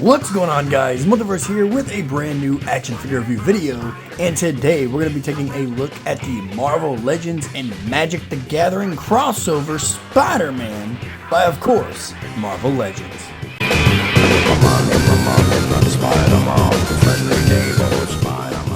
What's going on, guys? Multiverse here with a brand new action figure review video, and today we're going to be taking a look at the Marvel Legends and Magic the Gathering crossover Spider-Man by, of course, Marvel Legends.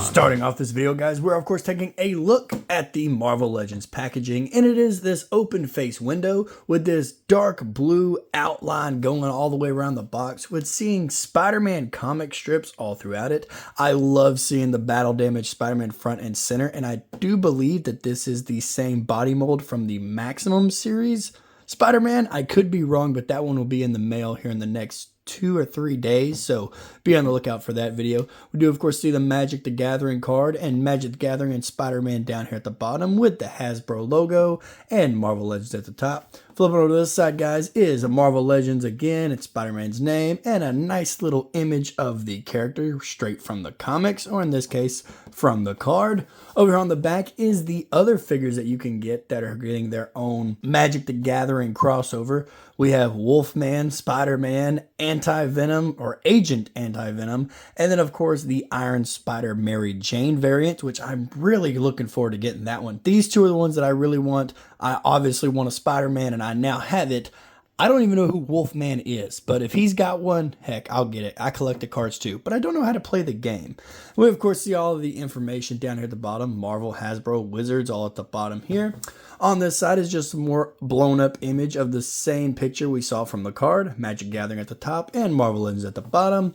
Starting off this video, guys, we're of course taking a look at the Marvel Legends packaging, and it is this open face window with this dark blue outline going all the way around the box with seeing Spider-Man comic strips all throughout it. I love seeing the battle damage Spider-Man front and center, and I do believe that this is the same body mold from the Maximum series Spider-Man. I could be wrong, but that one will be in the mail here in the next 2 or 3 days, so be on the lookout for that video. We do of course see the Magic the Gathering card and Magic the Gathering and Spider-Man down here at the bottom with the Hasbro logo and Marvel Legends at the top. Flipping over to this side, guys, is a Marvel Legends again. It's Spider-Man's name and a nice little image of the character straight from the comics, or in this case from the card. Over here on the back is the other figures that you can get that are getting their own Magic the Gathering crossover. We have Wolfman, Spider-Man, Anti-Venom or Agent Anti-Venom, and then of course the Iron Spider Mary Jane variant, which I'm really looking forward to getting that one. These two are the ones that I really want. I obviously want a Spider-Man and I now have it. I don't even know who Wolfman is, but if he's got one, heck, I'll get it. I collect the cards too, but I don't know how to play the game. We of course see all of the information down here at the bottom. Marvel, Hasbro, Wizards, all at the bottom here. On this side is just a more blown up image of the same picture we saw from the card. Magic Gathering at the top and Marvel Legends at the bottom.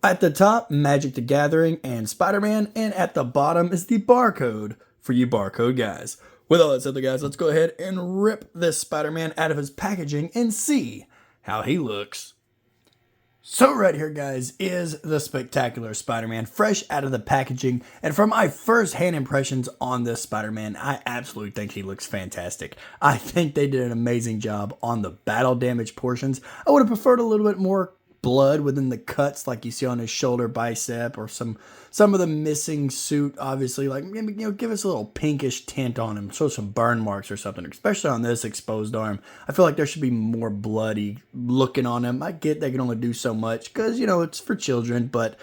At the top, Magic the Gathering and Spider-Man, and at the bottom is the barcode for you barcode guys. With all that said, guys, let's go ahead and rip this Spider-Man out of his packaging and see how he looks. So right here, guys, is the spectacular Spider-Man fresh out of the packaging. And from my first hand impressions on this Spider-Man, I absolutely think he looks fantastic. I think they did an amazing job on the battle damage portions. I would have preferred a little bit more blood within the cuts like you see on his shoulder, bicep, or some of the missing suit, obviously. Like, maybe, give us a little pinkish tint on him, show some burn marks or something, especially on this exposed arm. I feel like there should be more bloody looking on him. I get they can only do so much because, it's for children, but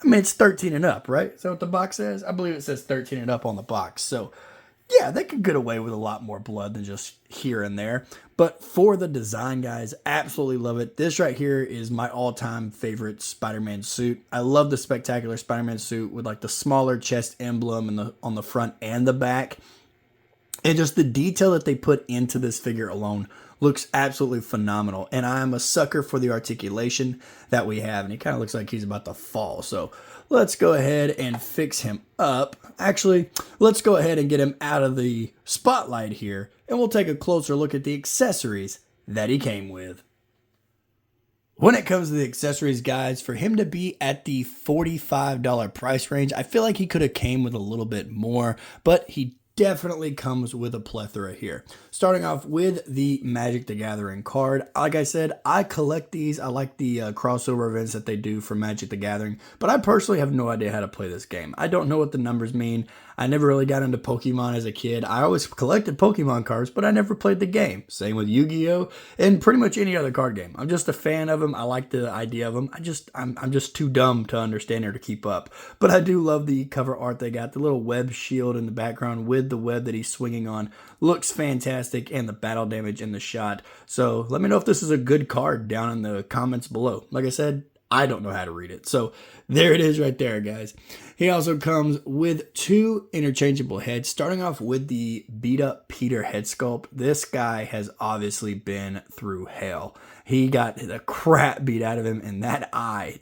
I mean, it's 13 and up, right? Is that what the box says? I believe it says 13 and up on the box. So yeah, they could get away with a lot more blood than just here and there. But for the design, guys, absolutely love it. This right here is my all-time favorite Spider-Man suit. I love the spectacular Spider-Man suit with like the smaller chest emblem on the front and the back. And just the detail that they put into this figure alone looks absolutely phenomenal. And I'm a sucker for the articulation that we have. And he kind of looks like he's about to fall. So let's go ahead and fix him up. Actually, let's go ahead and get him out of the spotlight here, and we'll take a closer look at the accessories that he came with. When it comes to the accessories, guys, for him to be at the $45 price range, I feel like he could have came with a little bit more, but he definitely comes with a plethora here. Starting off with the Magic the Gathering card. Like I said, I collect these. I like the crossover events that they do for Magic the Gathering, but I personally have no idea how to play this game. I don't know what the numbers mean. I never really got into Pokemon as a kid. I always collected Pokemon cards, but I never played the game. Same with Yu-Gi-Oh! And pretty much any other card game. I'm just a fan of them. I like the idea of them. I'm just too dumb to understand or to keep up. But I do love the cover art they got. The little web shield in the background with the web that he's swinging on looks fantastic, and the battle damage in the shot. So let me know if this is a good card down in the comments below. Like I said, I don't know how to read it. So there it is right there, guys. He also comes with 2 interchangeable heads, starting off with the beat up Peter head sculpt. This guy has obviously been through hell. He got the crap beat out of him, and that eye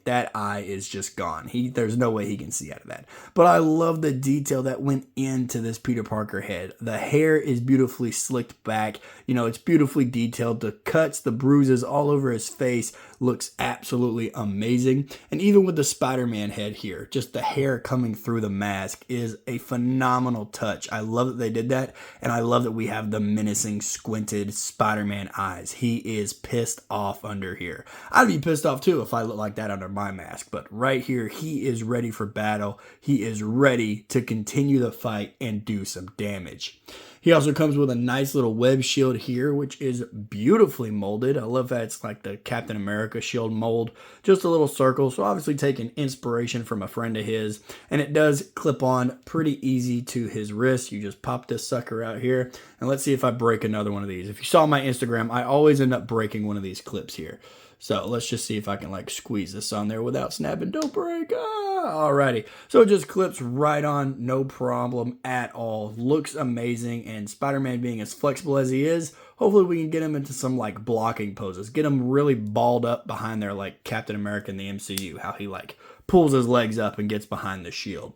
is just gone. There's no way he can see out of that. But I love the detail that went into this Peter Parker head. The hair is beautifully slicked back. It's beautifully detailed. The cuts, the bruises all over his face looks absolutely amazing. And even with the Spider-Man head here, just the hair coming through the mask is a phenomenal touch. I love that they did that, and I love that we have the menacing, squinted Spider-Man eyes. He is pissed off under here. I'd be pissed off too if I looked like that under my mask, but right here, he is ready for battle. He is ready to continue the fight and do some damage. He also comes with a nice little web shield here, which is beautifully molded. I love that it's like the Captain America shield mold, just a little circle. So obviously taking inspiration from a friend of his, and it does clip on pretty easy to his wrist. You just pop this sucker out here, and let's see if I break another one of these. If you saw my Instagram, I always end up breaking one of these clips here. So let's just see if I can like squeeze this on there without snapping. Don't break. Alrighty. So it just clips right on, no problem at all. Looks amazing. And Spider-Man being as flexible as he is, hopefully we can get him into some like blocking poses. Get him really balled up behind there like Captain America in the MCU. How he like pulls his legs up and gets behind the shield.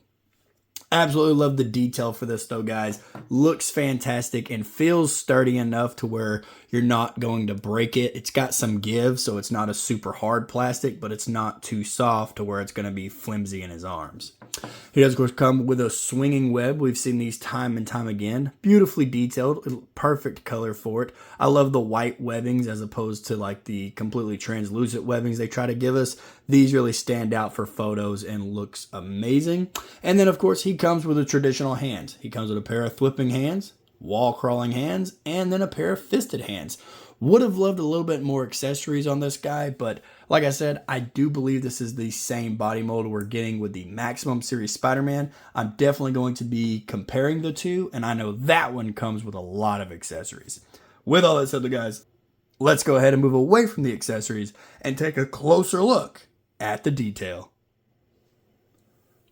Absolutely love the detail for this though, guys. Looks fantastic and feels sturdy enough to where you're not going to break it. It's got some give, so it's not a super hard plastic, but it's not too soft to where it's going to be flimsy in his arms. He does, of course, come with a swinging web. We've seen these time and time again. Beautifully detailed, perfect color for it. I love the white webbings as opposed to like the completely translucent webbings they try to give us. These really stand out for photos and looks amazing. And then, of course, he comes with a traditional hands. He comes with a pair of thwipping hands, wall crawling hands, and then a pair of fisted hands. Would have loved a little bit more accessories on this guy, but like I said, I do believe this is the same body mold we're getting with the Maximum Series Spider-Man. I'm definitely going to be comparing the two, and I know that one comes with a lot of accessories. With all that said, guys, let's go ahead and move away from the accessories and take a closer look at the detail.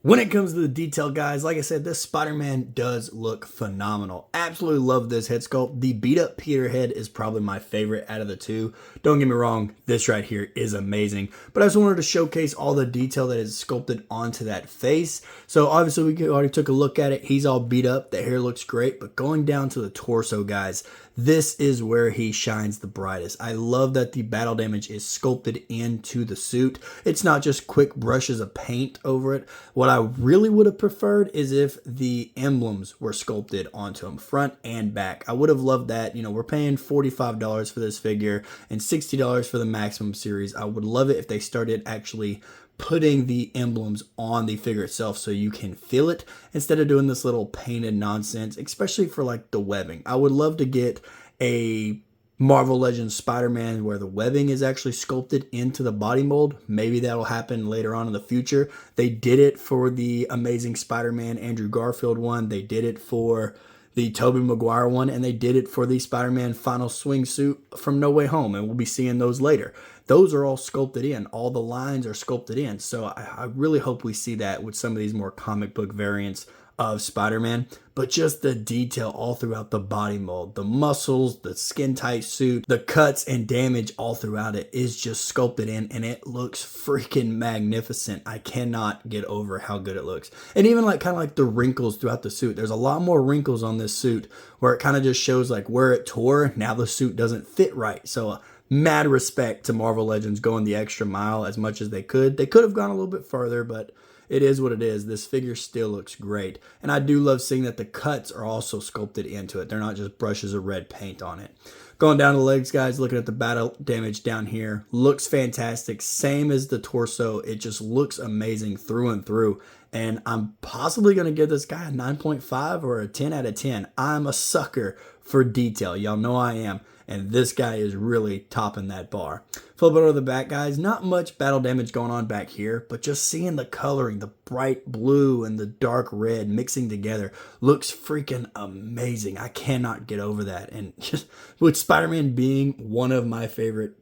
When it comes to the detail, guys, like I said, this Spider-Man does look phenomenal. Absolutely love this head sculpt. The beat up Peter head is probably my favorite out of the two. Don't get me wrong, this right here is amazing. But I just wanted to showcase all the detail that is sculpted onto that face. So obviously we already took a look at it. He's all beat up. The hair looks great. But going down to the torso, guys, this is where he shines the brightest. I love that the battle damage is sculpted into the suit. It's not just quick brushes of paint over it. What I really would have preferred is if the emblems were sculpted onto him, front and back. I would have loved that. You know, we're paying $45 for this figure and $60 for the Maximum Series. I would love it if they started actually putting the emblems on the figure itself so you can feel it instead of doing this little painted nonsense, especially for like the webbing. I would love to get a Marvel Legends Spider-Man where the webbing is actually sculpted into the body mold. Maybe that'll happen later on in the future. They did it for the Amazing Spider-Man Andrew Garfield one. They did it for the Tobey Maguire one, and they did it for the Spider-Man Final Swing suit from No Way Home, and we'll be seeing those later. Those are all sculpted in. All the lines are sculpted in. So I really hope we see that with some of these more comic book variants of Spider-Man. But just the detail all throughout the body mold, the muscles, the skin tight suit, the cuts and damage all throughout it is just sculpted in, and it looks freaking magnificent. I cannot get over how good it looks. And even like kind of like the wrinkles throughout the suit. There's a lot more wrinkles on this suit where it kind of just shows like where it tore. Now the suit doesn't fit right. So mad respect to Marvel Legends going the extra mile as much as they could. They could have gone a little bit further, but it is what it is. This figure still looks great. And I do love seeing that the cuts are also sculpted into it. They're not just brushes of red paint on it. Going down the legs, guys, looking at the battle damage down here. Looks fantastic. Same as the torso. It just looks amazing through and through. And I'm possibly going to give this guy a 9.5 or a 10 out of 10. I'm a sucker for detail. Y'all know I am. And this guy is really topping that bar. Flip it over the back, guys. Not much battle damage going on back here, but just seeing the coloring, the bright blue and the dark red mixing together looks freaking amazing. I cannot get over that. And just with Spider-Man being one of my favorite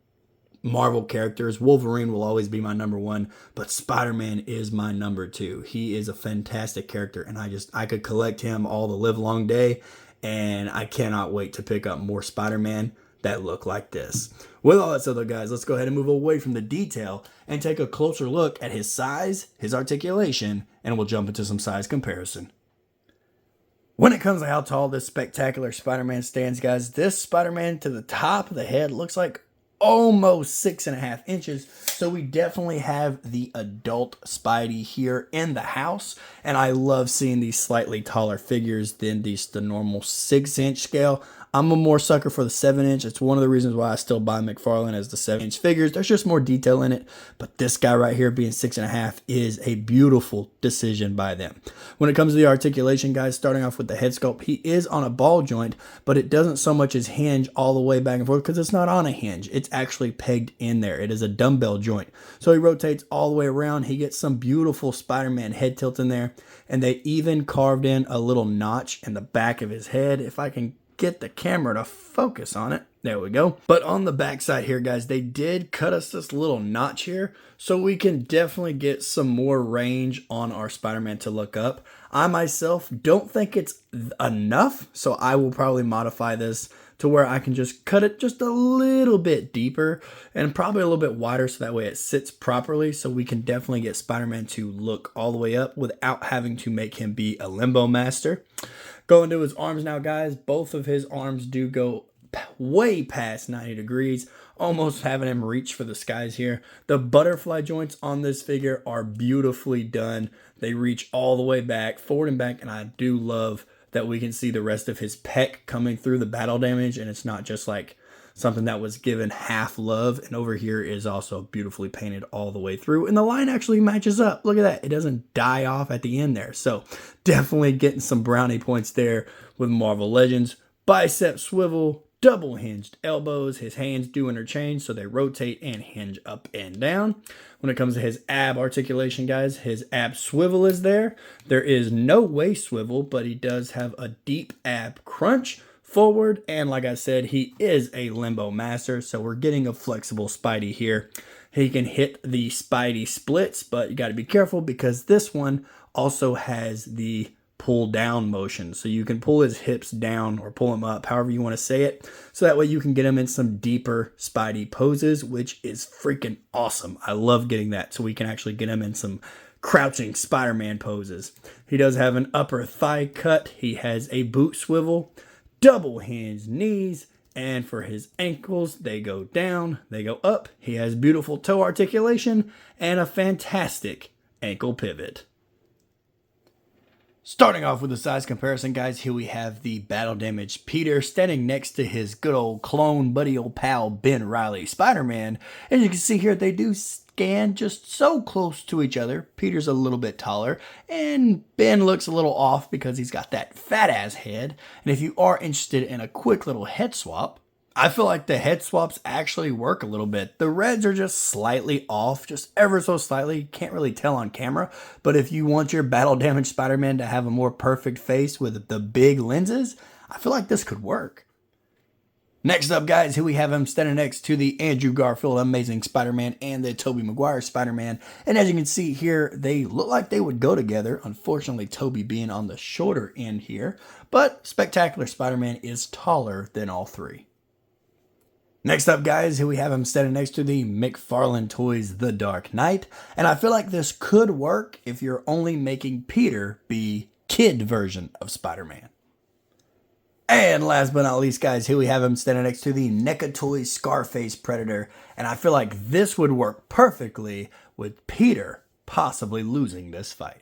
Marvel characters, Wolverine will always be my number one, but Spider-Man is my number two. He is a fantastic character, and I could collect him all the live long day. And I cannot wait to pick up more Spider-Man that look like this. With all that said, though, guys, let's go ahead and move away from the detail and take a closer look at his size, his articulation, and we'll jump into some size comparison. When it comes to how tall this spectacular Spider-Man stands, guys, this Spider-Man to the top of the head looks like almost 6.5 inches. So we definitely have the adult Spidey here in the house. And I love seeing these slightly taller figures than the normal 6-inch scale. I'm a more sucker for the 7-inch. It's one of the reasons why I still buy McFarlane as the 7-inch figures. There's just more detail in it, but this guy right here being 6.5 is a beautiful decision by them. When it comes to the articulation, guys, starting off with the head sculpt, he is on a ball joint, but it doesn't so much as hinge all the way back and forth because it's not on a hinge. It's actually pegged in there. It is a dumbbell joint. So he rotates all the way around. He gets some beautiful Spider-Man head tilt in there, and they even carved in a little notch in the back of his head. If I can get the camera to focus on it. There we go. But on the back side here, guys, they did cut us this little notch here so we can definitely get some more range on our Spider-Man to look up. I myself don't think it's enough, so I will probably modify this to where I can just cut it just a little bit deeper and probably a little bit wider so that way it sits properly, so we can definitely get Spider-Man to look all the way up without having to make him be a limbo master. Going to his arms now, guys. Both of his arms do go way past 90 degrees, almost having him reach for the skies here. The butterfly joints on this figure are beautifully done. They reach all the way back, forward and back, and I do love that we can see the rest of his pec coming through the battle damage, and it's not just like something that was given half love. And over here is also beautifully painted all the way through, and the line actually matches up. Look at that. It doesn't die off at the end there. So definitely getting some brownie points there with Marvel Legends. Bicep swivel, double hinged elbows. His hands do interchange, so they rotate and hinge up and down. When it comes to his ab articulation, guys, his ab swivel is there. There is no waist swivel, but he does have a deep ab crunch forward, and like I said, he is a limbo master, so we're getting a flexible Spidey here. He can hit the Spidey splits, but you got to be careful because this one also has the pull down motion, so you can pull his hips down or pull him up, however you want to say it, so that way you can get him in some deeper Spidey poses, which is freaking awesome. I love getting that, so we can actually get him in some crouching Spider-Man poses. He does have an upper thigh cut. He has a boot swivel, double hinge knees, and for his ankles, they go down, they go up. He has beautiful toe articulation and a fantastic ankle pivot. Starting off with the size comparison, guys, here we have the battle damaged Peter standing next to his good old clone buddy old pal Ben Reilly Spider-Man. As you can see here, they do scan just so close to each other. Peter's a little bit taller, and Ben looks a little off because he's got that fat ass head. And if you are interested in a quick little head swap, I feel like the head swaps actually work a little bit. The reds are just slightly off, just ever so slightly. Can't really tell on camera. But if you want your battle damaged Spider-Man to have a more perfect face with the big lenses, I feel like this could work. Next up, guys, here we have him standing next to the Andrew Garfield Amazing Spider-Man and the Tobey Maguire Spider-Man. And as you can see here, they look like they would go together. Unfortunately, Tobey being on the shorter end here. But Spectacular Spider-Man is taller than all three. Next up, guys, here we have him standing next to the McFarlane Toys The Dark Knight. And I feel like this could work if you're only making Peter be kid version of Spider-Man. And last but not least, guys, here we have him standing next to the NECA Toys Scarface Predator. And I feel like this would work perfectly with Peter possibly losing this fight.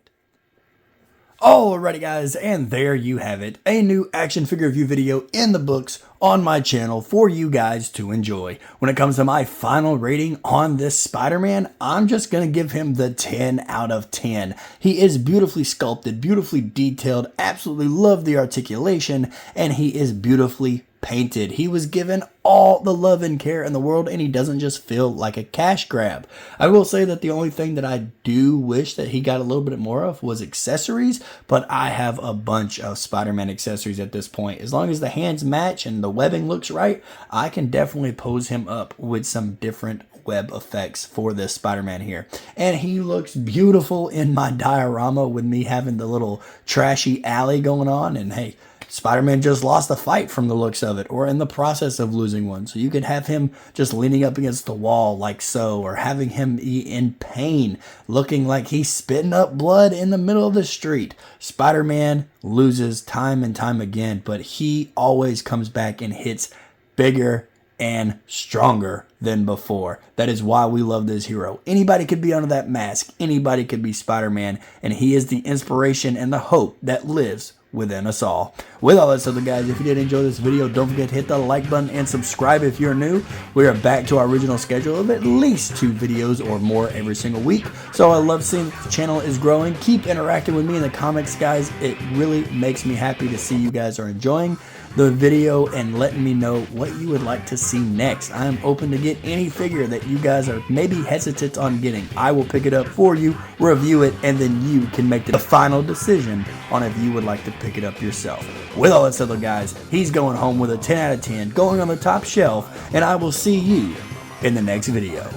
Alrighty, guys, and there you have it. A new action figure review video in the books on my channel for you guys to enjoy. When it comes to my final rating on this Spider-Man, I'm just going to give him the 10 out of 10. He is beautifully sculpted, beautifully detailed, absolutely love the articulation, and he is beautifully painted. He was given all the love and care in the world, and he doesn't just feel like a cash grab. I will say that the only thing that I do wish that he got a little bit more of was accessories, but I have a bunch of Spider-Man accessories at this point. As long as the hands match and the webbing looks right, I can definitely pose him up with some different web effects for this Spider-Man here. And he looks beautiful in my diorama with me having the little trashy alley going on, and hey, Spider-Man just lost a fight from the looks of it, or in the process of losing one. So you could have him just leaning up against the wall like so, or having him be in pain, looking like he's spitting up blood in the middle of the street. Spider-Man loses time and time again, but he always comes back and hits bigger and stronger than before. That is why we love this hero. Anybody could be under that mask. Anybody could be Spider-Man, and he is the inspiration and the hope that lives within us all. With all that said, guys, if you did enjoy this video, don't forget to hit the like button and subscribe if you're new. We are back to our original schedule of at least 2 videos or more every single week. So I love seeing that the channel is growing. Keep interacting with me in the comments, guys. It really makes me happy to see you guys are enjoying the video and letting me know what you would like to see next. I am open to get any figure that you guys are maybe hesitant on getting. I will pick it up for you, review it, and then you can make the final decision on if you would like to pick it up yourself. With all that said, guys, he's going home with a 10 out of 10, going on the top shelf, and I will see you in the next video.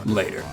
Later.